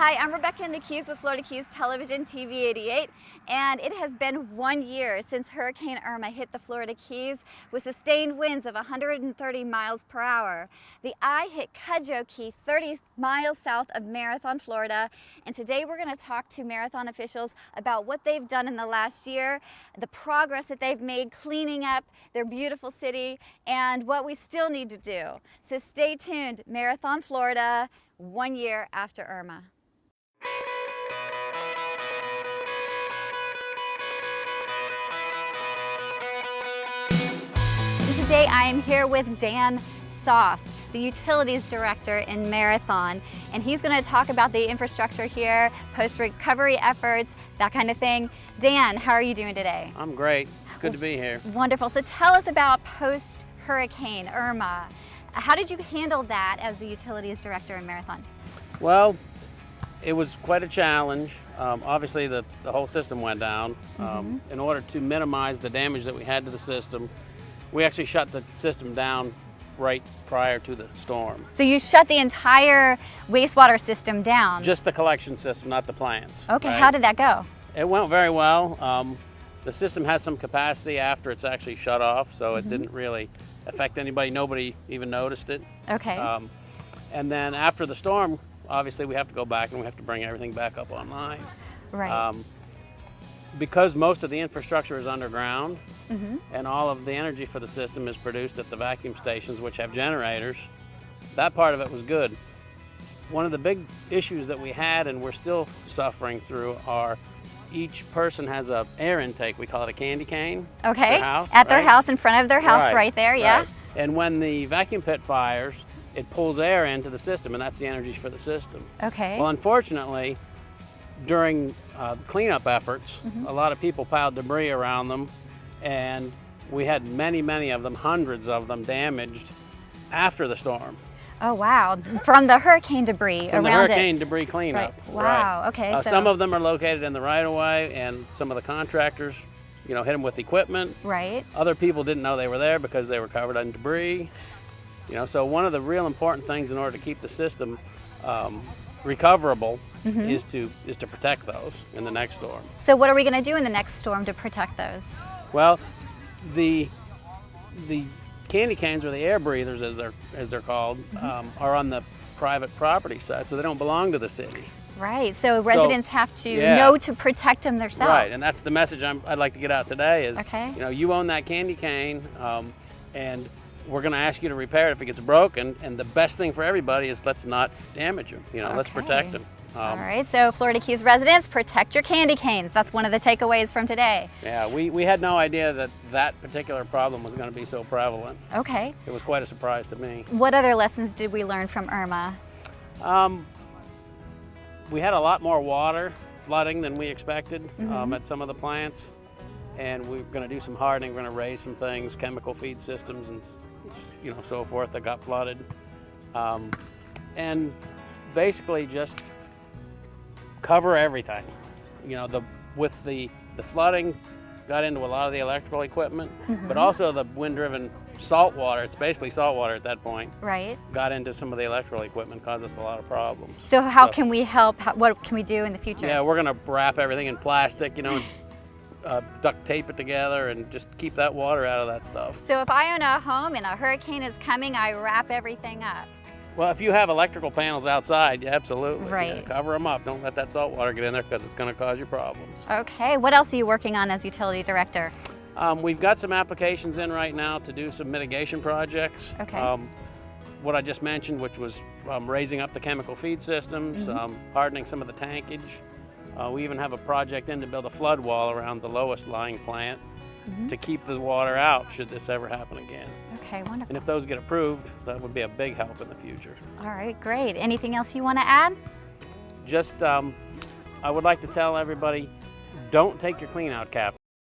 Hi, I'm Rebecca in the Keys with Florida Keys Television TV 88, and it has been 1 year since Hurricane Irma hit the Florida Keys with sustained winds of 130 miles per hour. The eye hit Cudjoe Key, 30 miles south of Marathon, Florida, and today we're going to talk to Marathon officials about what they've done in the last year, the progress that they've made cleaning up their beautiful city, and what we still need to do. So stay tuned, Marathon, Florida, 1 year after Irma. Today I am here with Dan Saus, the Utilities Director in Marathon, and he's going to talk about the infrastructure here, post-recovery efforts, that kind of thing. Dan, how are you doing today? I'm great. It's good to be here. Wonderful. So tell us about post-Hurricane Irma. How did you handle that as the Utilities Director in Marathon? Well, it was quite a challenge. Obviously, the whole system went down. In order to minimize the damage that we had to the system, we actually shut the system down right prior to the storm. So you shut the entire wastewater system down? Just the collection system, not the plants. Okay, right? How did that go? It went very well. The system has some capacity after it's actually shut off, so it didn't really affect anybody. Nobody even noticed it. Okay. And then after the storm, obviously we have to go back and we have to bring everything back up online. Right. Because most of the infrastructure is underground and all of the energy for the system is produced at the vacuum stations, which have generators, that part of it was good. One of the big issues that we had and we're still suffering through are each person has an air intake. We call it a candy cane. Okay. Their house, at their house, in front of their house, right there, yeah. Right. And when the vacuum pit fires, it pulls air into the system, and that's the energy for the system. Okay. Well, unfortunately, during cleanup efforts, a lot of people piled debris around them, and we had many of them, hundreds of them, damaged after the storm. Oh wow! From the hurricane debris From around the hurricane debris cleanup. Right. Wow. Right. Okay. So some of them are located in the right-of-way, and some of the contractors, hit them with equipment. Right. Other people didn't know they were there because they were covered in debris. So one of the real important things in order to keep the system recoverable is to protect those in the next storm. So what are we going to do in the next storm to protect those? Well, the candy canes, or the air breathers as they're called, are on the private property side, so they don't belong to the city. Right. So residents have to yeah. know to protect them themselves. Right, and that's the message I'd like to get out today. Is okay. You own that candy cane, and we're going to ask you to repair it if it gets broken, and the best thing for everybody is let's not damage them. Let's protect them. All right, so Florida Keys residents, protect your candy canes. That's one of the takeaways from today. Yeah, we had no idea that particular problem was going to be so prevalent. Okay. It was quite a surprise to me. What other lessons did we learn from Irma? We had a lot more water flooding than we expected at some of the plants, and we're going to do some hardening. We're going to raise some things, chemical feed systems, and so forth that got flooded, and basically just cover everything. With the flooding got into a lot of the electrical equipment, but also the wind-driven salt water, it's basically salt water at that point, right, got into some of the electrical equipment, caused us a lot of problems. So how can we help? What can we do in the future? Yeah, we're going to wrap everything in plastic, and duct tape it together and just keep that water out of that stuff. So if I own a home and a hurricane is coming, I wrap everything up? Well, if you have electrical panels outside, yeah, absolutely. Right. Cover them up. Don't let that salt water get in there because it's going to cause you problems. Okay. What else are you working on as Utility Director? We've got some applications in right now to do some mitigation projects. Okay. What I just mentioned, which was raising up the chemical feed systems, hardening some of the tankage. We even have a project in to build a flood wall around the lowest lying plant to keep the water out should this ever happen again. Okay, wonderful. And if those get approved, that would be a big help in the future. All right, great. Anything else you want to add? Just, I would like to tell everybody, don't take your clean out cap